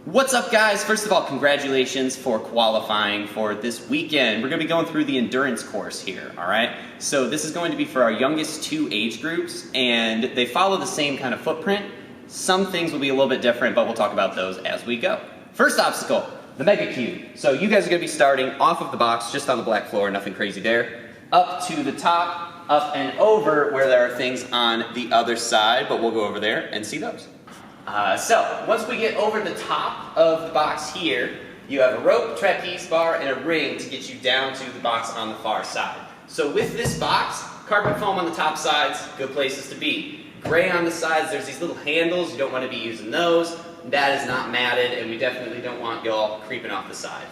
What's up, guys? First of all, congratulations for qualifying for this weekend. We're going to be going through the endurance course here, all right? So this is going to be for our youngest two age groups, and they follow the same kind of footprint. Some things will be a little bit different, but we'll talk about those as we go. First obstacle, the Mega Cube. So you guys are going to be starting off of the box, just on the black floor, nothing crazy there, up to the top, up and over where there are things on the other side, but we'll go over there and see those. So, once we get over the top of the box here, you have a rope, trapeze bar, and a ring to get you down to the box on the far side. So with this box, carpet foam on the top sides, good places to be. Gray on the sides, there's these little handles, you don't want to be using those. That is not matted, and we definitely don't want y'all creeping off the side.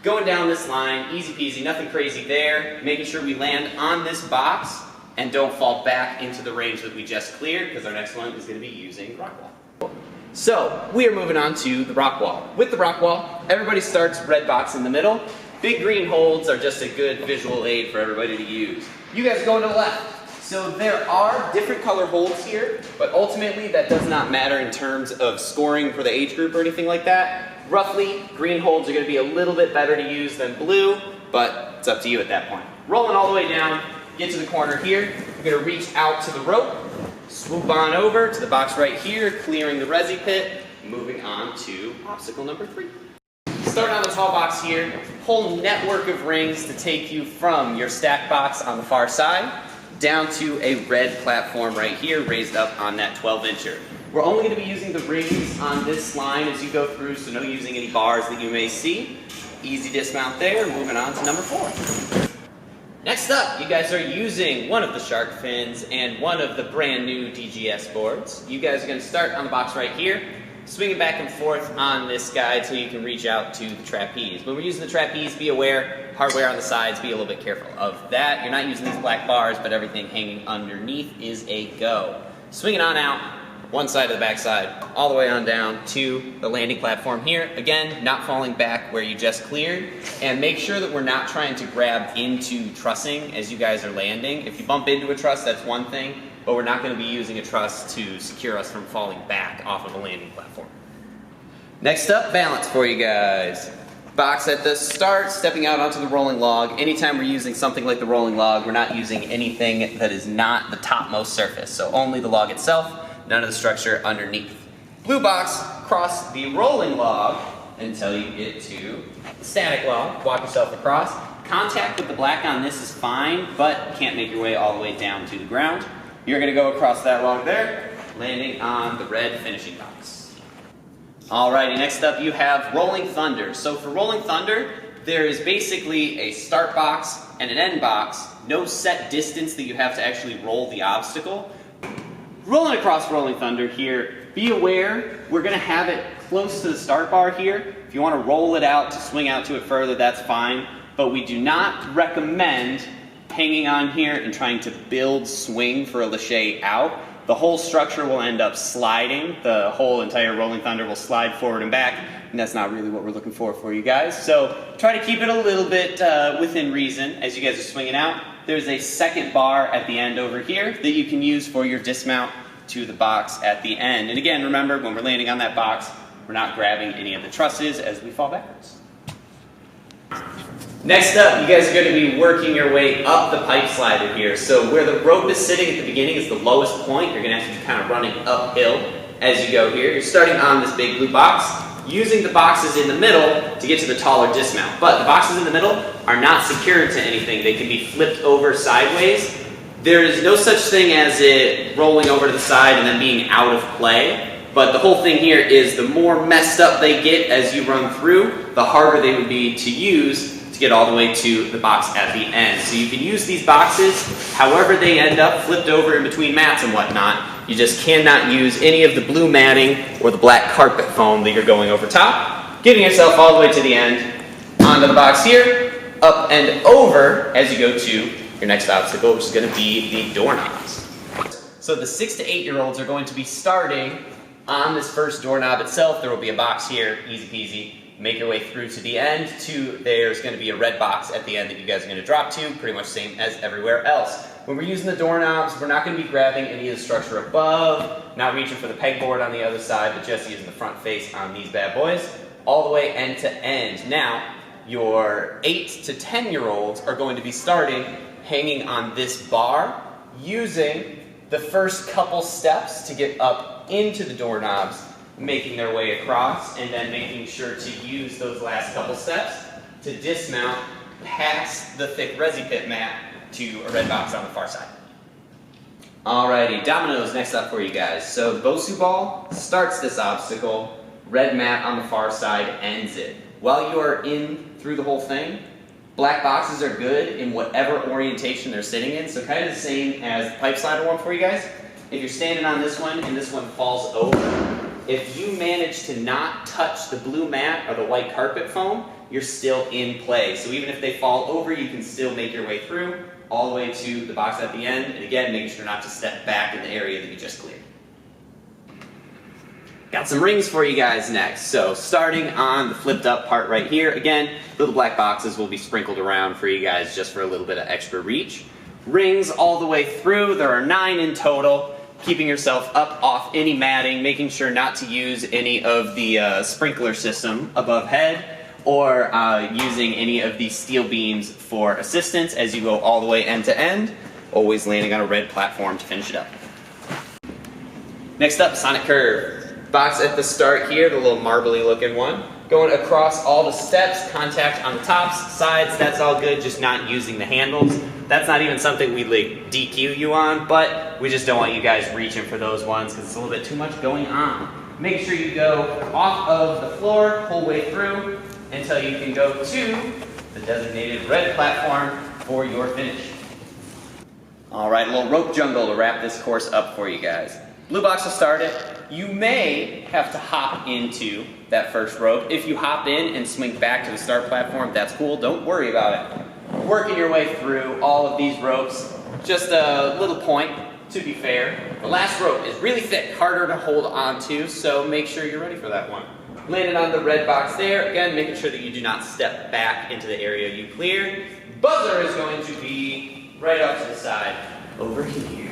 Going down this line, easy peasy, nothing crazy there. Making sure we land on this box and don't fall back into the range that we just cleared, because our next one is going to be using rock wall. So, we are moving on to the rock wall. With the rock wall, everybody starts red box in the middle. Big green holds are just a good visual aid for everybody to use. You guys are going to the left. So there are different color holds here, but ultimately that does not matter in terms of scoring for the age group or anything like that. Roughly, green holds are going to be a little bit better to use than blue, but it's up to you at that point. Rolling all the way down, get to the corner here. You're going to reach out to the rope. Swoop on over to the box right here, clearing the resi pit, moving on to obstacle number 3. Starting on the tall box here, whole network of rings to take you from your stack box on the far side down to a red platform right here, raised up on that 12-incher. We're only going to be using the rings on this line as you go through, so no using any bars that you may see. Easy dismount there, moving on to number 4. Next up, you guys are using one of the shark fins and one of the brand new DGS boards. You guys are going to start on the box right here, swinging back and forth on this guy until you can reach out to the trapeze. When we're using the trapeze, be aware, hardware on the sides, be a little bit careful of that. You're not using these black bars, but everything hanging underneath is a go. Swing it on out, one side to the back side, all the way on down to the landing platform here. Again, not falling back where you just cleared, and make sure that we're not trying to grab into trussing as you guys are landing. If you bump into a truss, that's one thing, but we're not going to be using a truss to secure us from falling back off of a landing platform. Next up, balance for you guys. Box at the start, stepping out onto the rolling log. Anytime we're using something like the rolling log, we're not using anything that is not the topmost surface, so only the log itself. None of the structure underneath. Blue box, cross the rolling log until you get to the static log. Walk yourself across. Contact with the black on this is fine, but can't make your way all the way down to the ground. You're going to go across that log there, landing on the red finishing box. Alrighty, next up you have Rolling Thunder. So for Rolling Thunder, there is basically a start box and an end box. No set distance that you have to actually roll the obstacle. Rolling across Rolling Thunder here, be aware, we're going to have it close to the start bar here. If you want to roll it out to swing out to it further, that's fine. But we do not recommend hanging on here and trying to build swing for a lache out. The whole structure will end up sliding. The whole entire Rolling Thunder will slide forward and back, and that's not really what we're looking for you guys. So try to keep it a little bit within reason as you guys are swinging out. There's a second bar at the end over here that you can use for your dismount to the box at the end. And again, remember, when we're landing on that box, we're not grabbing any of the trusses as we fall backwards. Next up, you guys are going to be working your way up the pipe slider here. So where the rope is sitting at the beginning is the lowest point. You're going to have to be kind of running uphill as you go here. You're starting on this big blue box, using the boxes in the middle to get to the taller dismount. But the boxes in the middle are not secured to anything. They can be flipped over sideways. There is no such thing as it rolling over to the side and then being out of play. But the whole thing here is the more messed up they get as you run through, the harder they would be to use to get all the way to the box at the end. So you can use these boxes however they end up, flipped over in between mats and whatnot. You just cannot use any of the blue matting or the black carpet foam that you're going over top. Getting yourself all the way to the end, onto the box here, up and over as you go to your next obstacle, which is going to be the doorknobs. So the 6 to 8-year-olds are going to be starting on this first doorknob itself. There will be a box here, easy peasy. Make your way through to the end. There's going to be a red box at the end that you guys are going to drop to, pretty much same as everywhere else. when we're using the doorknobs, we're not going to be grabbing any of the structure above, not reaching for the pegboard on the other side, but just using the front face on these bad boys, all the way end to end. Now, your 8 to 10-year-olds are going to be starting hanging on this bar, using the first couple steps to get up into the doorknobs, making their way across, and then making sure to use those last couple steps to dismount past the thick resi pit mat to a red box on the far side. Alrighty, dominoes next up for you guys. So Bosu ball starts this obstacle, red mat on the far side ends it. While you are in through the whole thing, black boxes are good in whatever orientation they're sitting in, so kind of the same as the pipe slider one for you guys. If you're standing on this one and this one falls over, if you manage to not touch the blue mat or the white carpet foam, you're still in play. So even if they fall over, you can still make your way through, all the way to the box at the end, and again, making sure not to step back in the area that you just cleared. Got some rings for you guys next. So starting on the flipped up part right here, again, little black boxes will be sprinkled around for you guys just for a little bit of extra reach. Rings all the way through, there are 9 in total. Keeping yourself up off any matting, making sure not to use any of the sprinkler system above head, or using any of the steel beams for assistance as you go all the way end to end, always landing on a red platform to finish it up. Next up, Sonic Curve. Box at the start here, the little marbly looking one. Going across all the steps, contact on the tops, sides, that's all good, just not using the handles. That's not even something we'd like DQ you on, but we just don't want you guys reaching for those ones because it's a little bit too much going on. Make sure you go off of the floor, whole way through, until you can go to the designated red platform for your finish. Alright, a little rope jungle to wrap this course up for you guys. Blue box will start it. You may have to hop into that first rope. If you hop in and swing back to the start platform, that's cool. Don't worry about it. Working your way through all of these ropes. Just a little point, to be fair. The last rope is really thick, harder to hold on to, so make sure you're ready for that one. Landed on the red box there. Again, making sure that you do not step back into the area you cleared. Buzzer is going to be right off to the side over here.